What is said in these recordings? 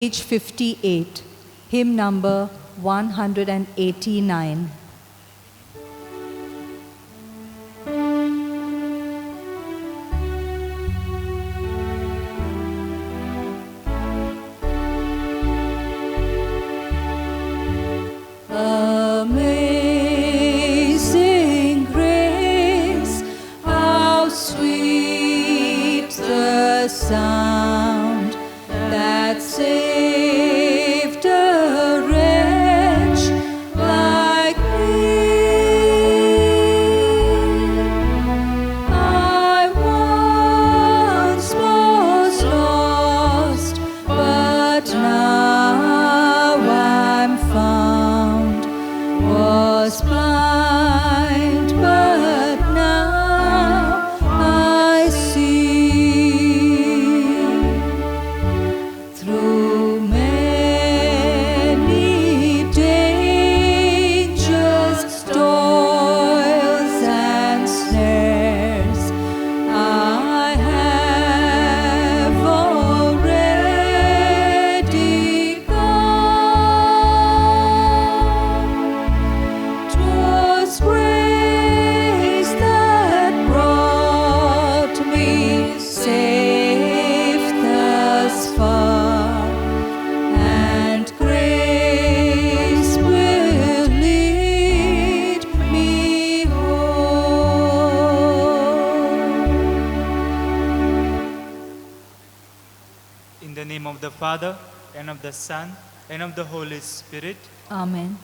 Page 58, hymn number 189. Amazing grace, how sweet the sound that saved a wretch like me. I once was lost, but now I'm found. Was blind, but now I see. Through many dangers, toils and snares, I have already gone. 'Twas grace that brought me safe thus far, and grace will lead me home. In the name of the Father, and of the Son, and of the Holy Spirit, Amen.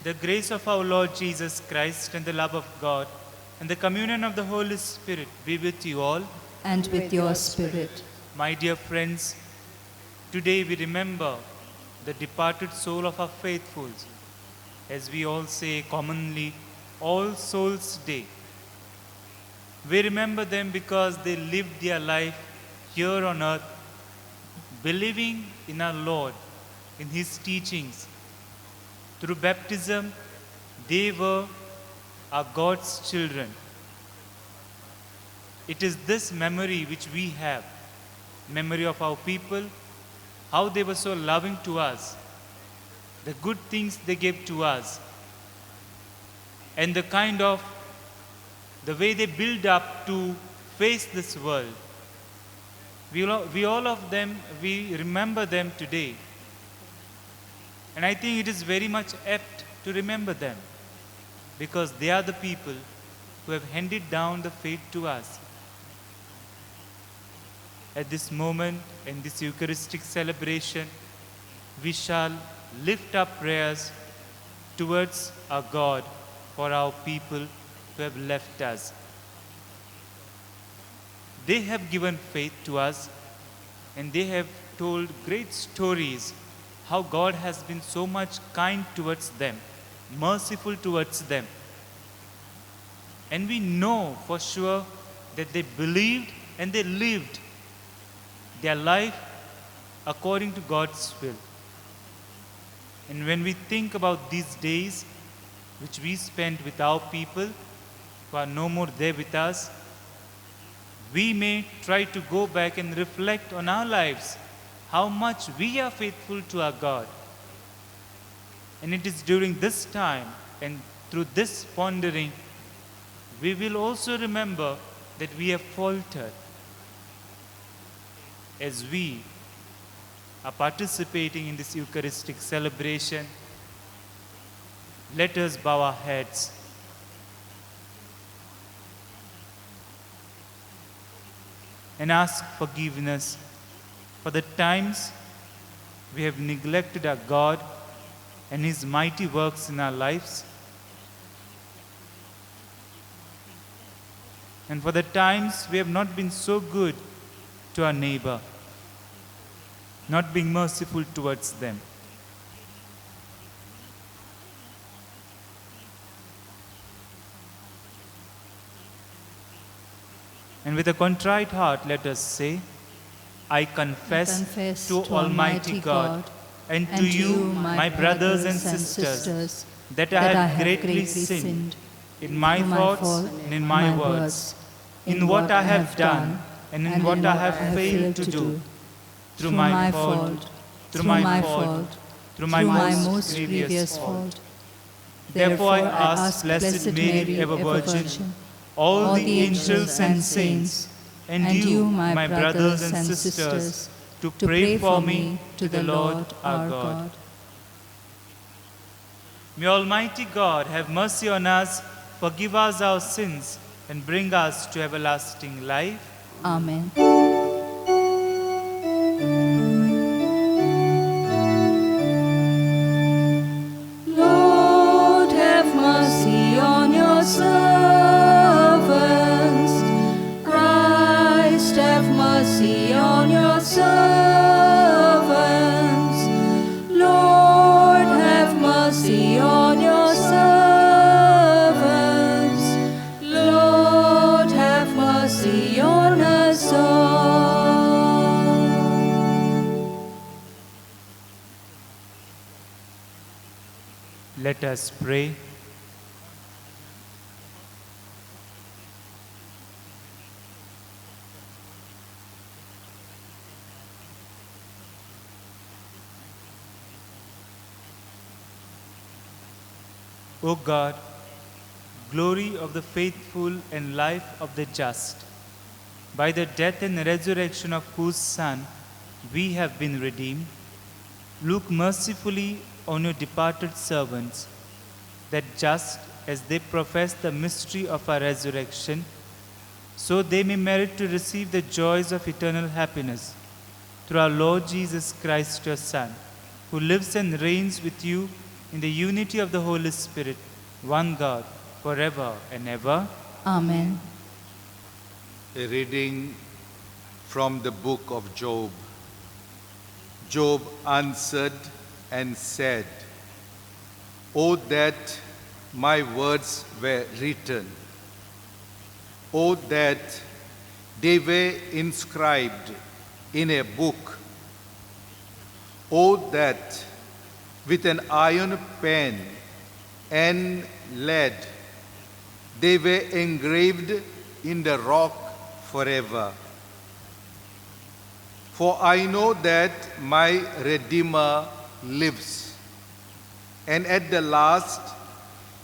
the grace of our Lord Jesus Christ, and the love of God, and the communion of the Holy Spirit be with you all. And with your spirit. My dear friends, today we remember the departed soul of our faithfuls, as we all say commonly, All Souls Day. We remember them because they lived their life here on earth, believing in our Lord, in His teachings. Through baptism, they were our God's children. It is this memory which we have, memory of our people, how they were so loving to us, the good things they gave to us, and the way they build up to face this world. We remember them today. And I think it is very much apt to remember them, because they are the people who have handed down the faith to us. At this moment, in this Eucharistic celebration, we shall lift up prayers towards our God for our people who have left us. They have given faith to us, and they have told great stories how God has been so much kind towards them, merciful towards them. And we know for sure that they believed and they lived their life according to God's will. And when we think about these days which we spent with our people who are no more there with us, we may try to go back and reflect on our lives, how much we are faithful to our God. And it is during this time and through this pondering, we will also remember that we have faltered. As we are participating in this Eucharistic celebration, let us bow our heads. And ask forgiveness for the times we have neglected our God and His mighty works in our lives, and for the times we have not been so good to our neighbor, not being merciful towards them. And with a contrite heart, let us say, I confess to Almighty God and to you, my brothers and sisters, that I have greatly sinned in my thoughts and in my words, in what I have done and in what I have failed to do, through my fault, through my fault, through my most grievous fault. Therefore I ask Blessed Mary, ever Virgin, all the angels and saints, and you, my brothers and sisters, to pray for me to the Lord our God. May Almighty God have mercy on us, forgive us our sins, and bring us to everlasting life. Amen. Lord, have mercy on your servants. Christ, have mercy on your servants. Lord, have mercy on your servants. Lord, have mercy on us all. Let us pray. O God, glory of the faithful and life of the just, by the death and resurrection of whose Son we have been redeemed, look mercifully on your departed servants, that just as they profess the mystery of our resurrection, so they may merit to receive the joys of eternal happiness through our Lord Jesus Christ, your Son, who lives and reigns with you in the unity of the Holy Spirit, one God, forever and ever. Amen. A reading from the book of Job. Job answered and said, "O that my words were written, O that they were inscribed in a book, O that with an iron pen and lead they were engraved in the rock forever. For I know that my Redeemer lives, and at the last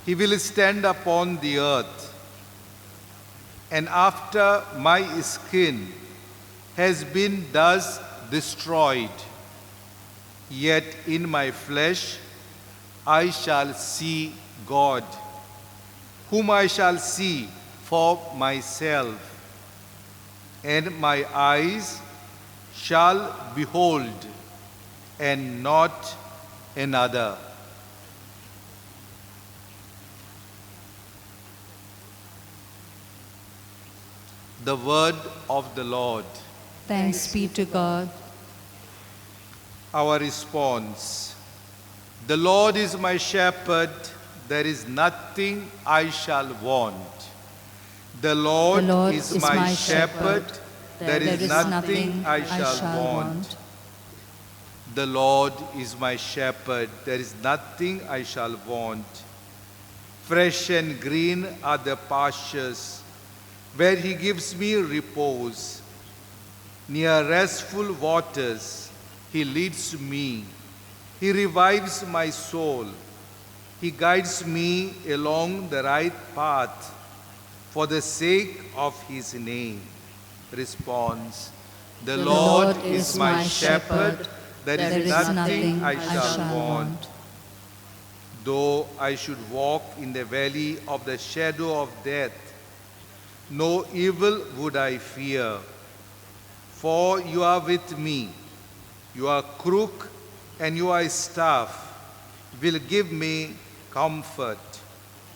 he will stand upon the earth. And after my skin has been thus destroyed, yet in my flesh I shall see God, whom I shall see for myself, and my eyes shall behold, and not another." The word of the Lord. Thanks be to God. Our response: The Lord is my shepherd, there is nothing I shall want. The Lord, is my shepherd, there is nothing I shall want. The Lord is my shepherd, there is nothing I shall want. Fresh and green are the pastures, where he gives me repose. Near restful waters he leads me. He revives my soul. He guides me along the right path for the sake of his name. Response: The Lord is my shepherd, there is nothing I shall want. Though I should walk in the valley of the shadow of death, no evil would I fear, for you are with me. Your crook and your staff will give me comfort.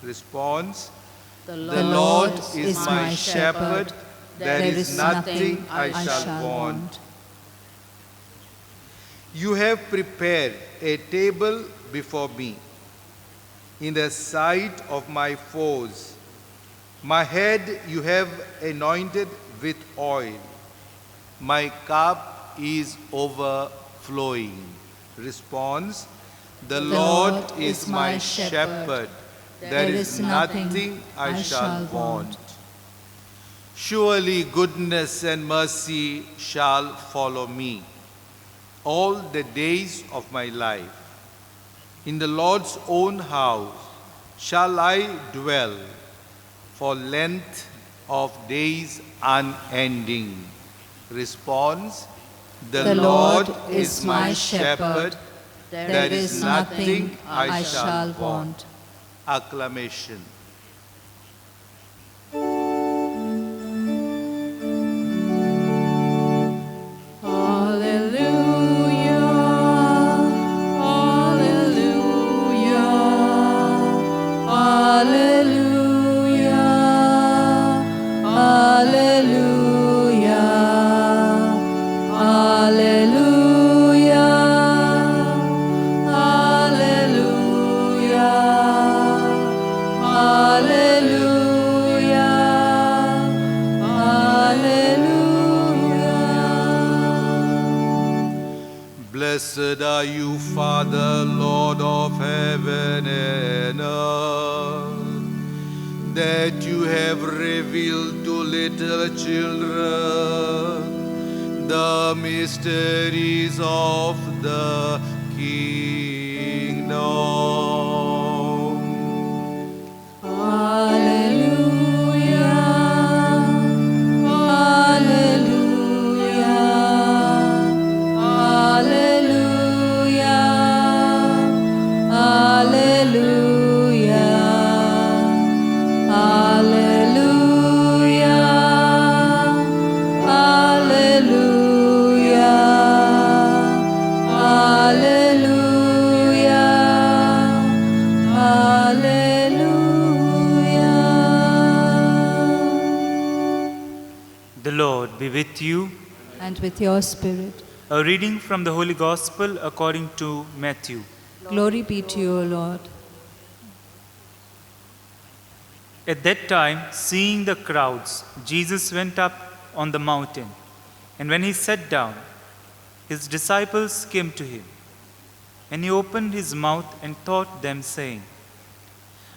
Response: The Lord is my shepherd, there is nothing I shall want. You have prepared a table before me in the sight of my foes. My head you have anointed with oil. My cup is overflowing. Response: The Lord is my shepherd, there is nothing I shall want. Surely goodness and mercy shall follow me all the days of my life. In the Lord's own house shall I dwell for length of days unending. Response: The Lord is my shepherd. There is nothing I shall want. Acclamation. Hallelujah, hallelujah, hallelujah, hallelujah, hallelujah, hallelujah, hallelujah, hallelujah. Blessed are you, Father, Lord of heaven and earth, that you have revealed to little children the mysteries of the kingdom. Hallelujah, hallelujah, hallelujah, hallelujah, hallelujah, hallelujah, hallelujah. The Lord be with you. And with your spirit. A reading from the Holy Gospel according to Matthew. Glory be to you, O Lord. At that time, seeing the crowds, Jesus went up on the mountain. And when he sat down, his disciples came to him. And he opened his mouth and taught them, saying,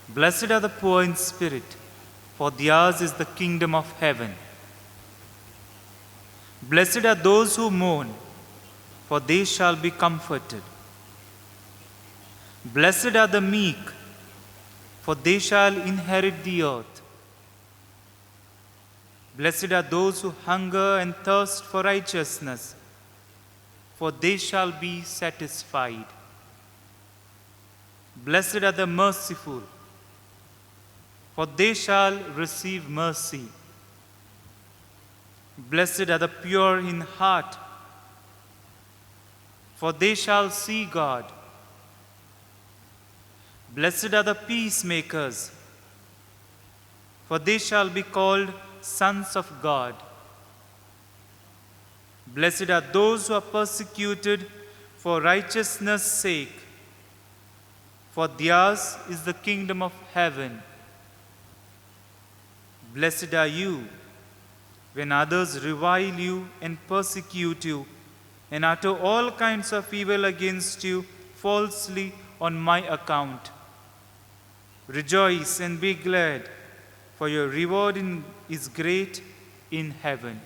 Blessed are the poor in spirit, for theirs is the kingdom of heaven. Blessed are those who mourn, for they shall be comforted. Blessed are the meek, for they shall inherit the earth. Blessed are those who hunger and thirst for righteousness, for they shall be satisfied. Blessed are the merciful, for they shall receive mercy. Blessed are the pure in heart, for they shall see God. Blessed are the peacemakers, for they shall be called sons of God. Blessed are those who are persecuted for righteousness' sake, for theirs is the kingdom of heaven. Blessed are you when others revile you and persecute you and utter all kinds of evil against you falsely on my account. Rejoice and be glad, for your reward is great in heaven.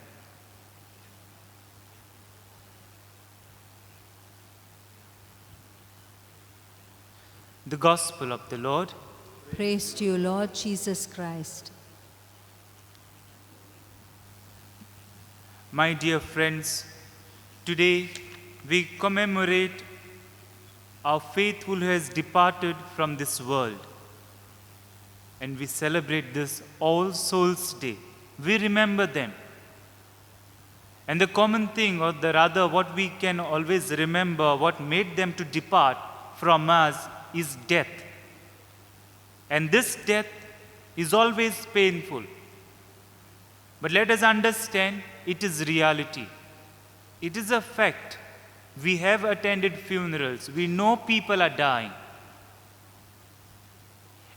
The Gospel of the Lord. Praise to you, Lord Jesus Christ. My dear friends, today we commemorate our faithful who has departed from this world. And we celebrate this All Souls Day. We remember them. And the common thing, or the rather what we can always remember, what made them to depart from us is death. And this death is always painful. But let us understand, it is reality. It is a fact. We have attended funerals. We know people are dying.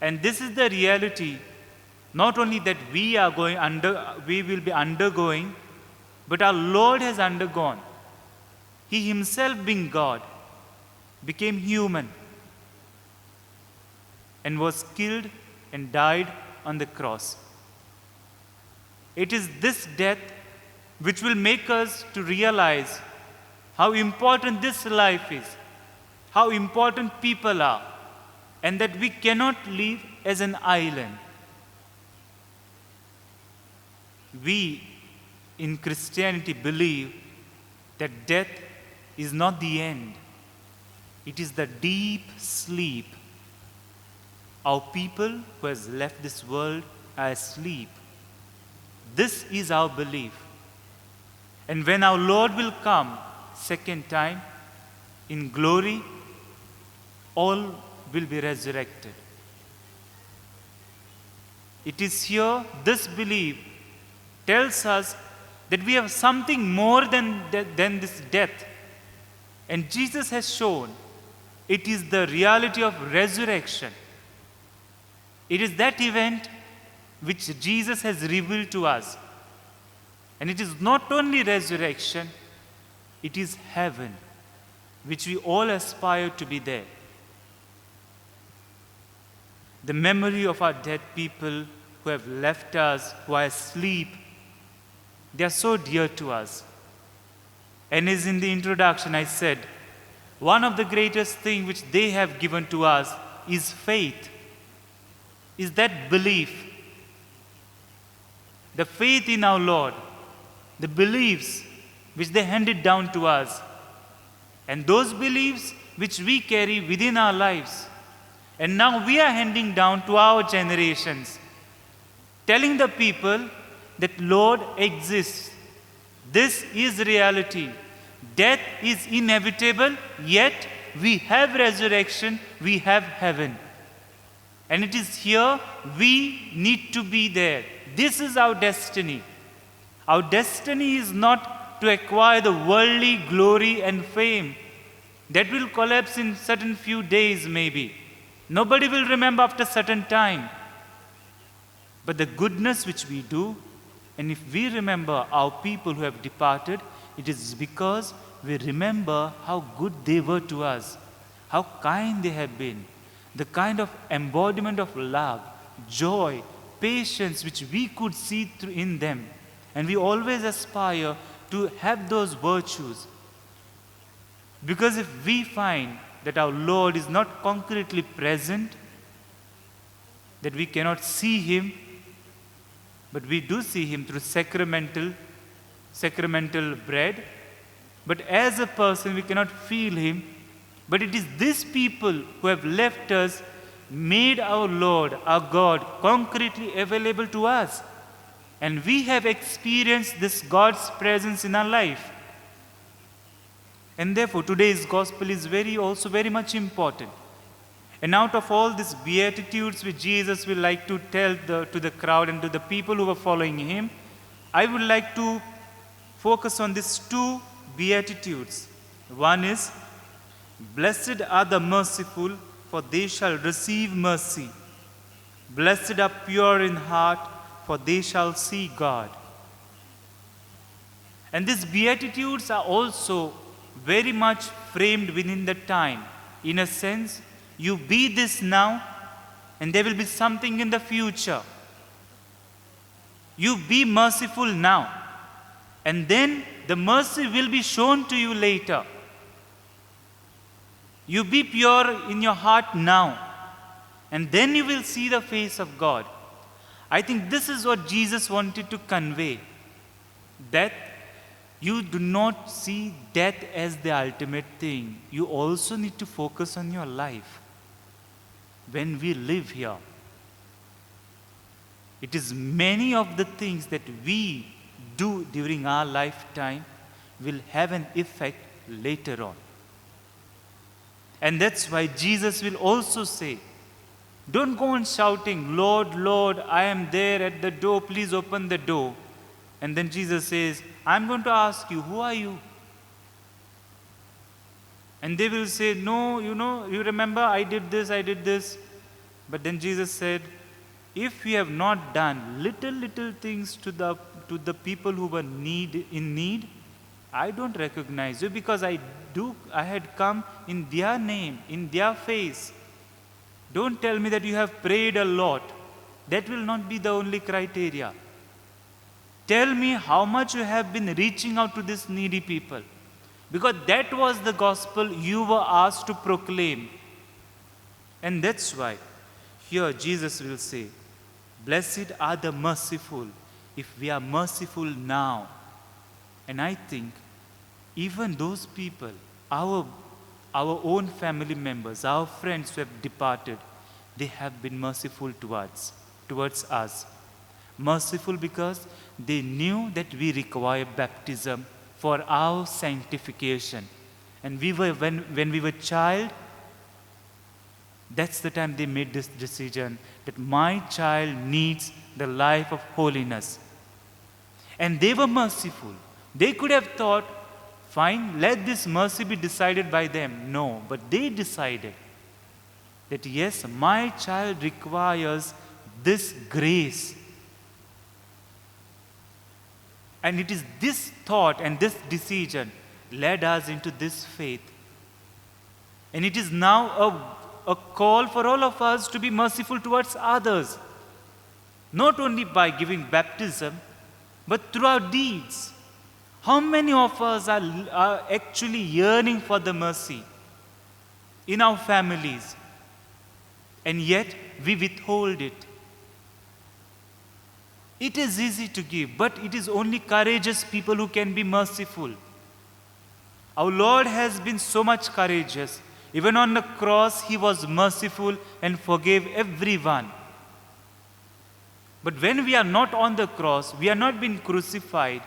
And this is the reality, not only that we will be undergoing, but our Lord has undergone. He himself, being God, became human and was killed and died on the cross. It is this death which will make us to realize how important this life is, how important people are, and that we cannot live as an island. We in Christianity believe that death is not the end. It is the deep sleep. Our people who has left this world are asleep. This is our belief. And when our Lord will come second time in glory, all will be resurrected. It is here, this belief tells us that we have something more than this death. And Jesus has shown it is the reality of resurrection. It is that event which Jesus has revealed to us. And it is not only resurrection, it is heaven, which we all aspire to be there. The memory of our dead people who have left us, who are asleep, they are so dear to us. And as in the introduction I said, one of the greatest things which they have given to us is faith, is that belief. The faith in our Lord, the beliefs which they handed down to us, and those beliefs which we carry within our lives. And now we are handing down to our generations, telling the people that Lord exists. This is reality. Death is inevitable, yet we have resurrection, we have heaven. And it is here we need to be there. This is our destiny. Our destiny is not to acquire the worldly glory and fame. That will collapse in certain few days maybe. Nobody will remember after certain time. But the goodness which we do, and if we remember our people who have departed, it is because we remember how good they were to us, how kind they have been, the kind of embodiment of love, joy, patience which we could see through in them. And we always aspire to have those virtues. Because if we find that our Lord is not concretely present, that we cannot see Him, but we do see Him through sacramental bread, but as a person we cannot feel Him. But it is these people who have left us, made our Lord, our God, concretely available to us. And we have experienced this God's presence in our life. And therefore today's gospel is also very much important. And out of all these beatitudes which Jesus will like to tell to the crowd and to the people who were following Him, I would like to focus on these two beatitudes. One is, blessed are the merciful, for they shall receive mercy. Blessed are pure in heart, for they shall see God. And these beatitudes are also very much framed within the time. In a sense, you be this now, and there will be something in the future. You be merciful now, and then the mercy will be shown to you later. You be pure in your heart now, and then you will see the face of God. I think this is what Jesus wanted to convey, that you do not see death as the ultimate thing. You also need to focus on your life. When we live here, it is many of the things that we do during our lifetime will have an effect later on. And that's why Jesus will also say, don't go on shouting, Lord, Lord, I am there at the door, please open the door. And then Jesus says, I'm going to ask you, who are you? And they will say, no, you remember I did this. But then Jesus said, if you have not done little things to the people who were in need, I don't recognize you, because I had come in their name, in their face. Don't tell me that you have prayed a lot. That will not be the only criteria. Tell me how much you have been reaching out to these needy people. Because that was the gospel you were asked to proclaim. And that's why here Jesus will say, blessed are the merciful if we are merciful now. And I think even those people, our own family members, our friends who have departed, they have been merciful towards us. Merciful because they knew that we require baptism for our sanctification. And when we were child, that's the time they made this decision that my child needs the life of holiness. And they were merciful. They could have thought, fine, let this mercy be decided by them. No, but they decided that yes, my child requires this grace. And it is this thought and this decision led us into this faith. And it is now a call for all of us to be merciful towards others. Not only by giving baptism, but through our deeds. How many of us are actually yearning for the mercy in our families? And yet we withhold it. It is easy to give, but it is only courageous people who can be merciful. Our Lord has been so much courageous. Even on the cross, He was merciful and forgave everyone. But when we are not on the cross, we are not being crucified,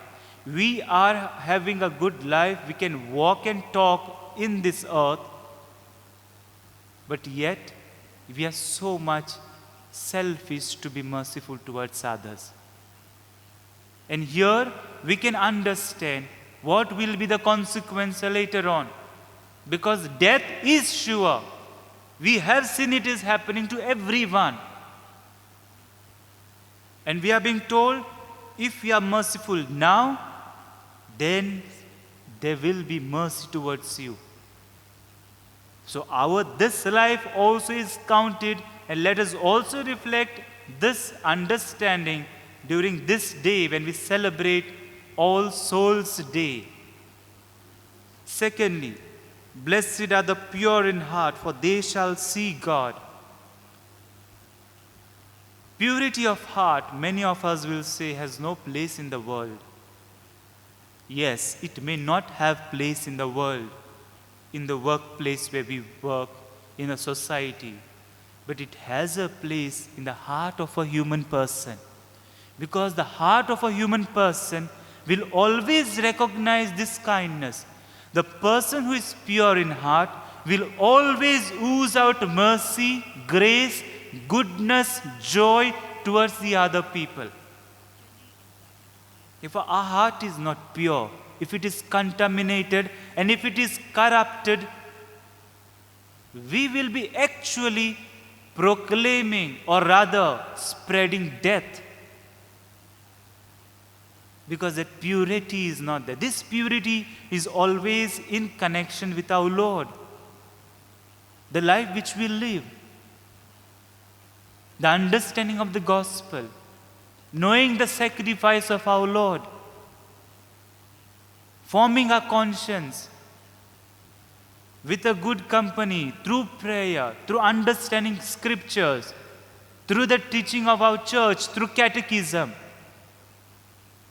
we are having a good life, we can walk and talk in this earth, but yet we are so much selfish to be merciful towards others. And here we can understand what will be the consequence later on. Because death is sure. We have seen it is happening to everyone. And we are being told, if we are merciful now, then there will be mercy towards you. So this life also is counted, and let us also reflect this understanding during this day when we celebrate All Souls Day. Secondly, blessed are the pure in heart, for they shall see God. Purity of heart, many of us will say, has no place in the world. Yes, it may not have place in the world, in the workplace where we work, in a society, but it has a place in the heart of a human person. Because the heart of a human person will always recognize this kindness. The person who is pure in heart will always ooze out mercy, grace, goodness, joy towards the other people. If our heart is not pure, if it is contaminated, and if it is corrupted, we will be actually proclaiming, or rather spreading death. Because that purity is not there. This purity is always in connection with our Lord. The life which we live. The understanding of the gospel. Knowing the sacrifice of our Lord. Forming our conscience with a good company, through prayer, through understanding scriptures, through the teaching of our church, through catechism,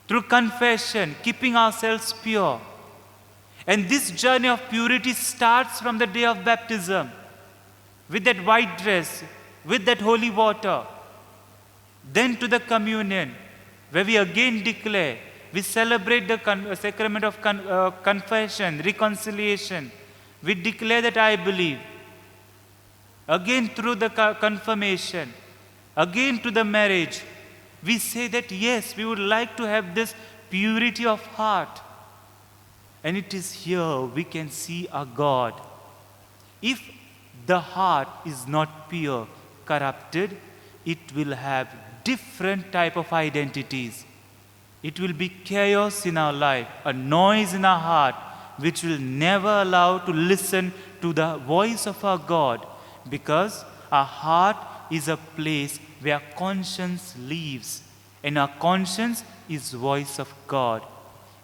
through confession, keeping ourselves pure. And this journey of purity starts from the day of baptism, with that white dress, with that holy water. Then to the communion, where we again declare, we celebrate the sacrament of confession, reconciliation. We declare that I believe. Again through the confirmation, again to the marriage, we say that yes, we would like to have this purity of heart. And it is here we can see our God. If the heart is not pure, corrupted, it will have different type of identities. It will be chaos in our life, a noise in our heart, which will never allow to listen to the voice of our God, because our heart is a place where conscience lives, and our conscience is voice of God.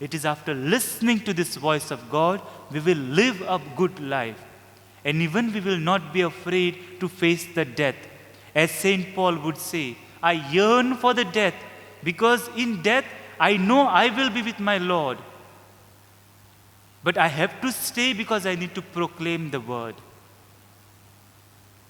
It is after listening to this voice of God, we will live a good life. And even we will not be afraid to face the death. As St. Paul would say, I yearn for the death, because in death I know I will be with my Lord. But I have to stay because I need to proclaim the word.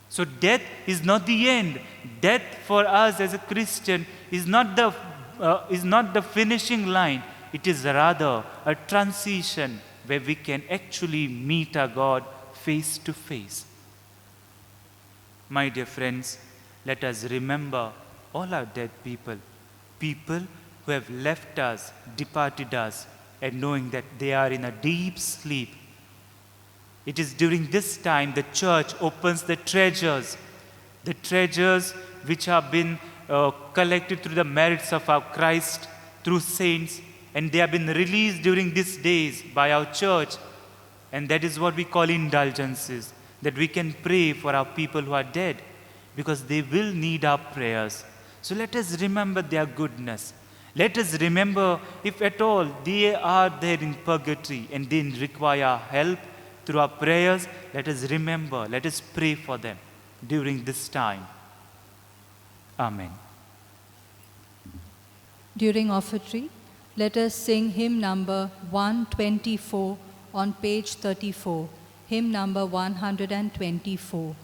So death is not the end. Death for us as a Christian is not the finishing line. It is rather a transition where we can actually meet our God face to face. My dear friends, let us remember all our dead people, people who have left us, departed us, and knowing that they are in a deep sleep. It is during this time the church opens the treasures which have been collected through the merits of our Christ, through saints, and they have been released during these days by our church. And that is what we call indulgences, that we can pray for our people who are dead, because they will need our prayers. So let us remember their goodness. Let us remember, if at all they are there in purgatory and they require help through our prayers, let us remember, let us pray for them during this time. Amen. During offertory, let us sing hymn number 124 on page 34. Hymn number 124.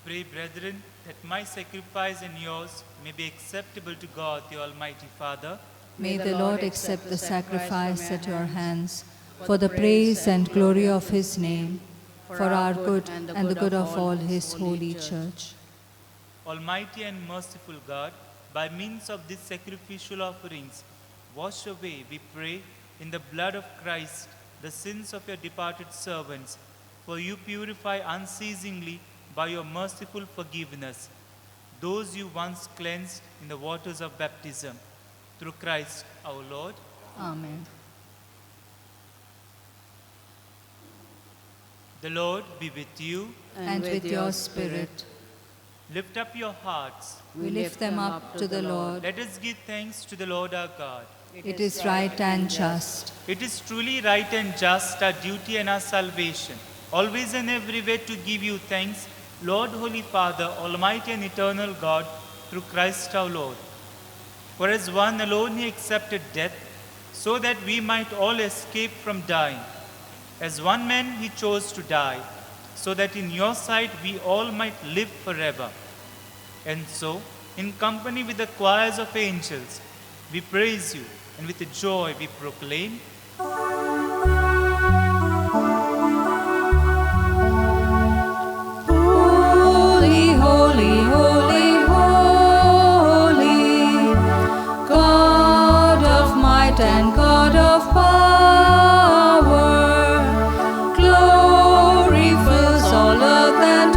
Pray, brethren, that my sacrifice and yours may be acceptable to God, the Almighty Father. May the Lord accept the sacrifice at your hands for the praise and glory of his name, for our good and the good of all his holy church. Almighty and merciful God, by means of these sacrificial offerings, wash away, we pray, in the blood of Christ, the sins of your departed servants, for you purify unceasingly by your merciful forgiveness those you once cleansed in the waters of baptism. Through Christ our Lord. Amen. The Lord be with you. And with your spirit. Lift up your hearts. We lift them up to the Lord. Let us give thanks to the Lord our God. It is right and just. It is truly right and just, our duty and our salvation, always and everywhere to give you thanks, Lord, Holy Father, Almighty and eternal God, through Christ our Lord. For as one alone he accepted death, so that we might all escape from dying. As one man he chose to die, so that in your sight we all might live forever. And so, in company with the choirs of angels, we praise you, and with joy we proclaim, Holy, holy, holy, holy, God of might and God of power, glory fills all earth and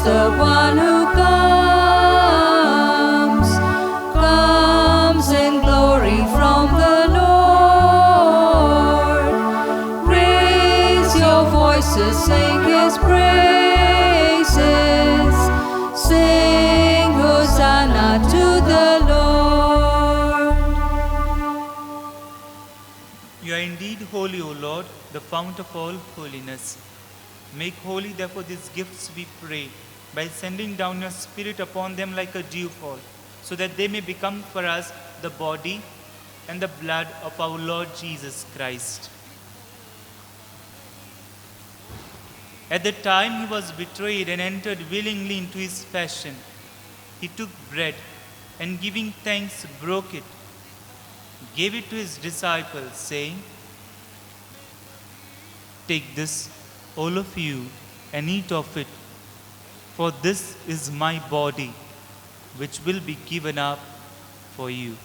the one who comes in glory from the Lord. Raise your voices, sing his praises. Sing Hosanna to the Lord. You are indeed holy, O Lord, the fount of all holiness. Make holy, therefore, these gifts, we pray, by sending down your Spirit upon them like a dewfall, so that they may become for us the body and the blood of our Lord Jesus Christ. At the time he was betrayed and entered willingly into his passion, he took bread and giving thanks broke it, gave it to his disciples, saying, "Take this, all of you, and eat of it, for this is my body, which will be given up for you."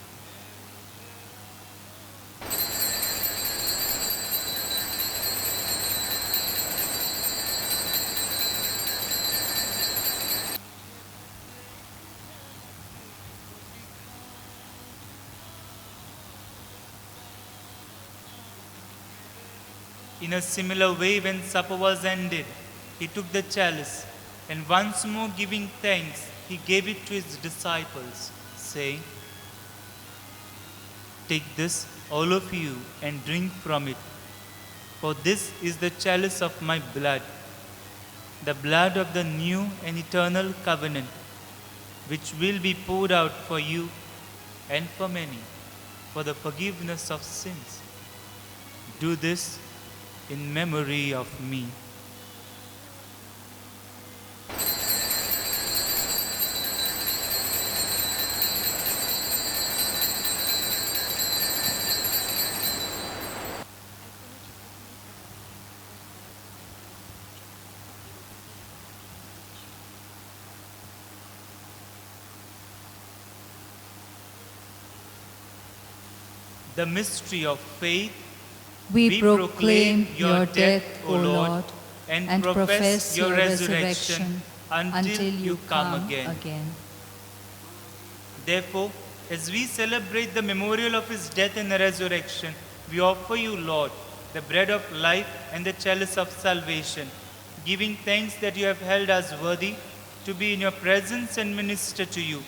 In a similar way, when supper was ended, he took the chalice, and once more giving thanks, he gave it to his disciples, saying, "Take this, all of you, and drink from it, for this is the chalice of my blood, the blood of the new and eternal covenant, which will be poured out for you and for many, for the forgiveness of sins. Do this in memory of me." The mystery of faith. We proclaim your death, O Lord, and profess your resurrection until you come again. Therefore, as we celebrate the memorial of his death and resurrection, we offer you, Lord, the bread of life and the chalice of salvation, giving thanks that you have held us worthy to be in your presence and minister to you.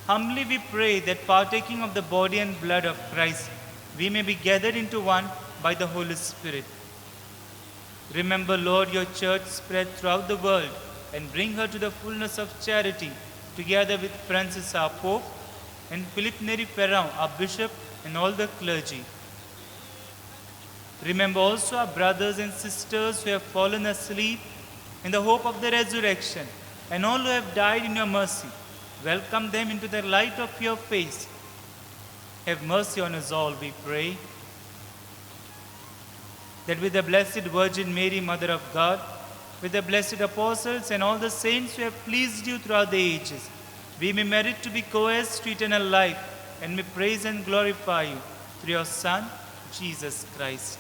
Humbly we pray that partaking of the body and blood of Christ, we may be gathered into one by the Holy Spirit. Remember, Lord, your church spread throughout the world and bring her to the fullness of charity, together with Francis our Pope and Philippe Neri Ferrand our Bishop and all the clergy. Remember also our brothers and sisters who have fallen asleep in the hope of the resurrection, and all who have died in your mercy. Welcome them into the light of your face. Have mercy on us all, we pray, that with the Blessed Virgin Mary, Mother of God, with the blessed apostles and all the saints who have pleased you throughout the ages, we may merit to be co-heirs to eternal life, and may praise and glorify you through your Son, Jesus Christ.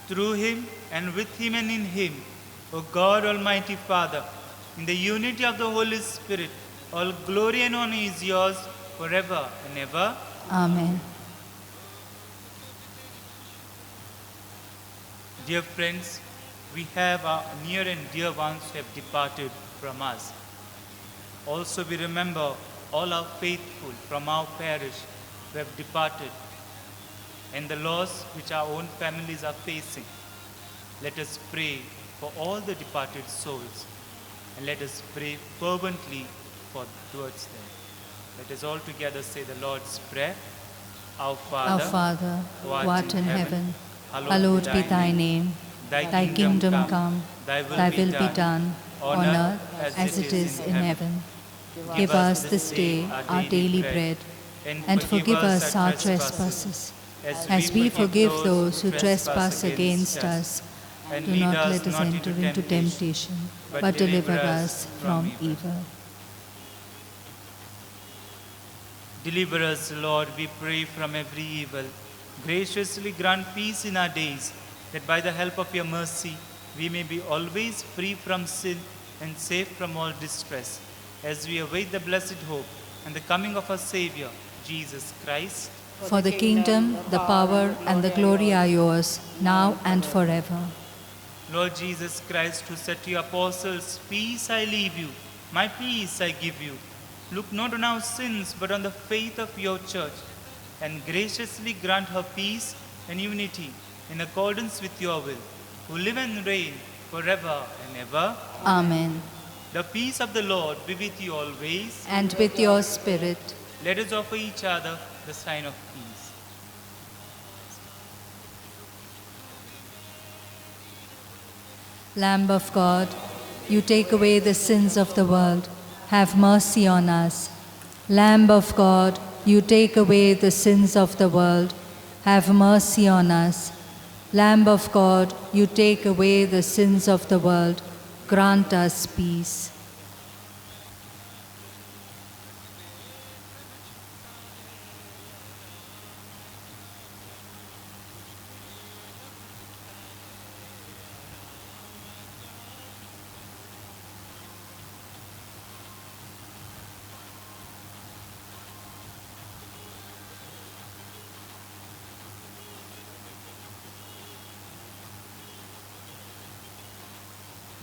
Through him, and with him, and in him, O God, Almighty Father, in the unity of the Holy Spirit, all glory and honor is yours forever and ever. Amen. Dear friends, we have our near and dear ones who have departed from us. Also we remember all our faithful from our parish who have departed, and the loss which our own families are facing. Let us pray for all the departed souls, and let us pray fervently towards them. Let us all together say the Lord's Prayer. Our Our Father, Father, who who art in heaven, hallowed be thy name. Thy Thy kingdom come, thy thy will be done, on earth as it is in heaven. Give us this day our daily bread, and forgive us our trespasses, as we forgive those who trespass against us. And Do lead not us let us not enter into temptation, but but deliver deliver us us from from evil. Deliver us, Lord, we pray, from every evil. Graciously grant peace in our days, that by the help of your mercy we may be always free from sin and safe from all distress, as we await the blessed hope and the coming of our Savior, Jesus Christ. For the kingdom, the power, and the glory are yours, now and forever. Lord Jesus Christ, who said to your apostles, "Peace I leave you, my peace I give you," look not on our sins, but on the faith of your church, and graciously grant her peace and unity in accordance with your will, who live and reign forever and ever. Amen. The peace of the Lord be with you always. And with your spirit. Let us offer each other the sign of peace. Lamb of God, you take away the sins of the world. Have mercy on us. Lamb of God, you take away the sins of the world. Have mercy on us. Lamb of God, you take away the sins of the world. Grant us peace.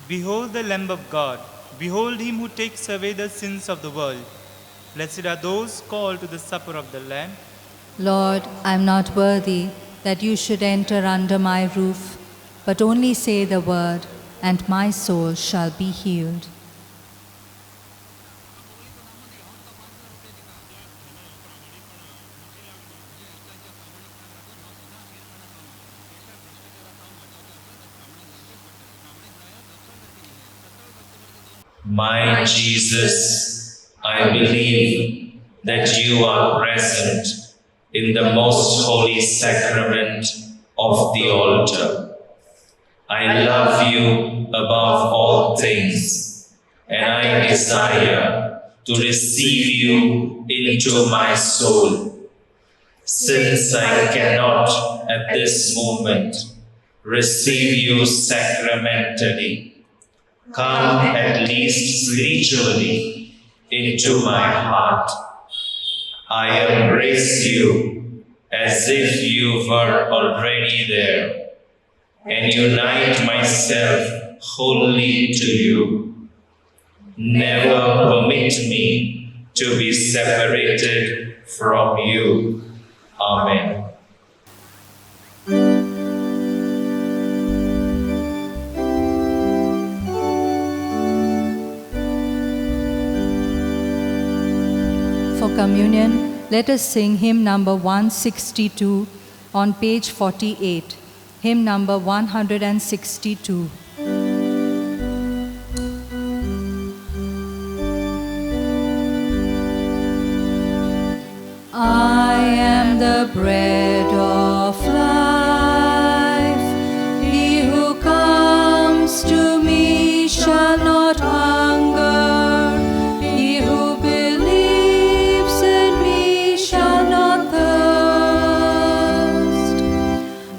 Behold the Lamb of God. Behold him who takes away the sins of the world. Blessed are those called to the supper of the Lamb. Lord, I am not worthy that you should enter under my roof, but only say the word, and my soul shall be healed. My Jesus, I believe that you are present in the most holy sacrament of the altar. I love you above all things, and I desire to receive you into my soul. Since I cannot at this moment receive you sacramentally, come at least spiritually into my heart. I embrace you as if you were already there, and unite myself wholly to you. Never permit me to be separated from you. Amen. For communion, let us sing hymn number 162 on page 48. Hymn number 162. I am the bread of life. He who comes to me shall not hunger. He who believes in me shall not thirst.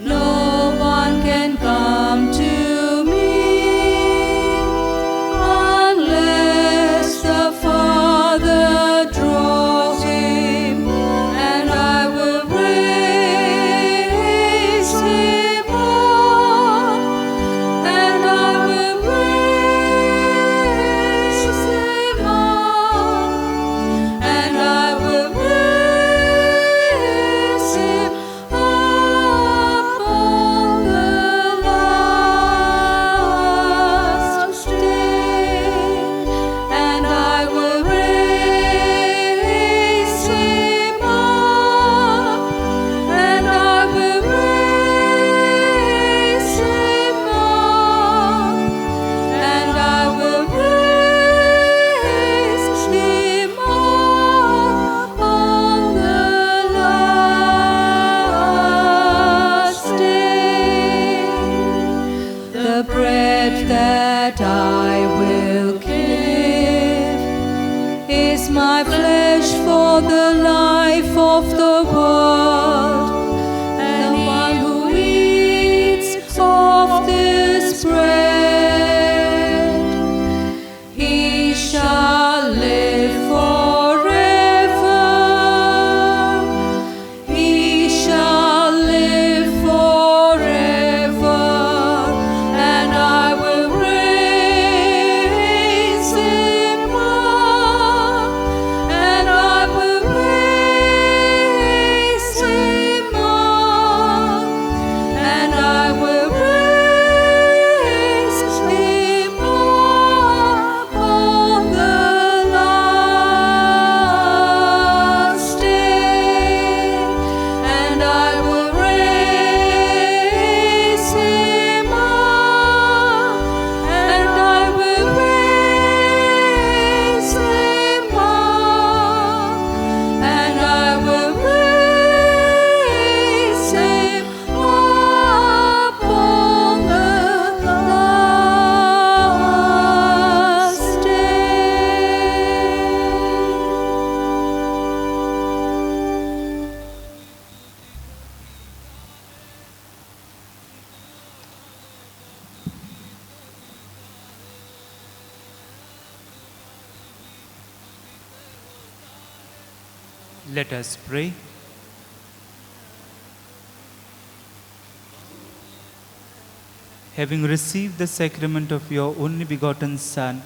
No one can come to me unless the Father draws him, and I will raise Let us pray. Having received the sacrament of your only begotten Son,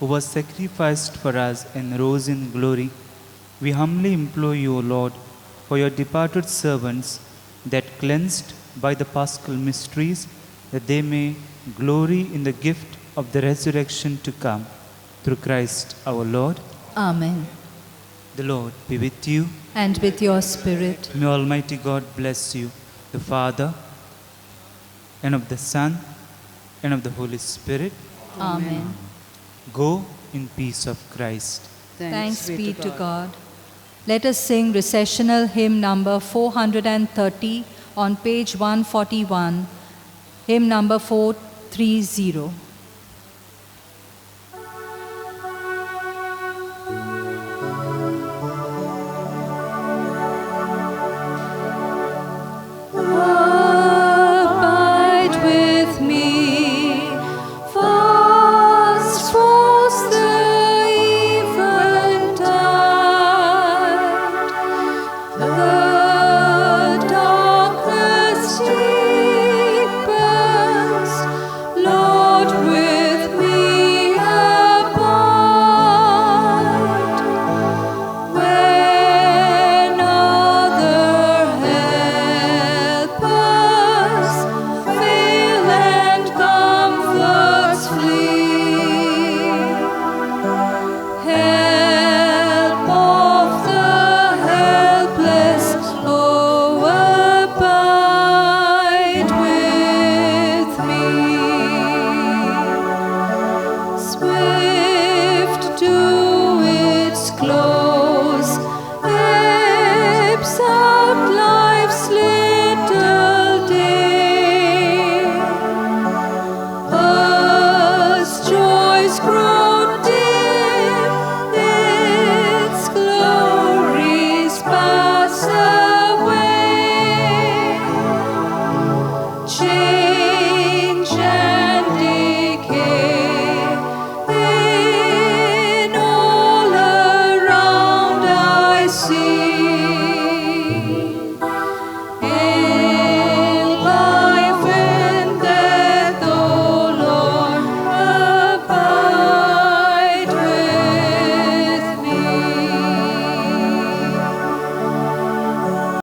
who was sacrificed for us and rose in glory, we humbly implore you, O Lord, for your departed servants, that cleansed by the Paschal mysteries, that they may glory in the gift of the resurrection to come, through Christ our Lord. Amen. The Lord be with you. And with your spirit. May Almighty God bless you, the Father, and of the Son, and of the Holy Spirit. Amen. Go in peace of Christ. Thanks be to God. Let us sing recessional hymn number 430 on page 141, hymn number 430. Abide with me, fast was the eventide.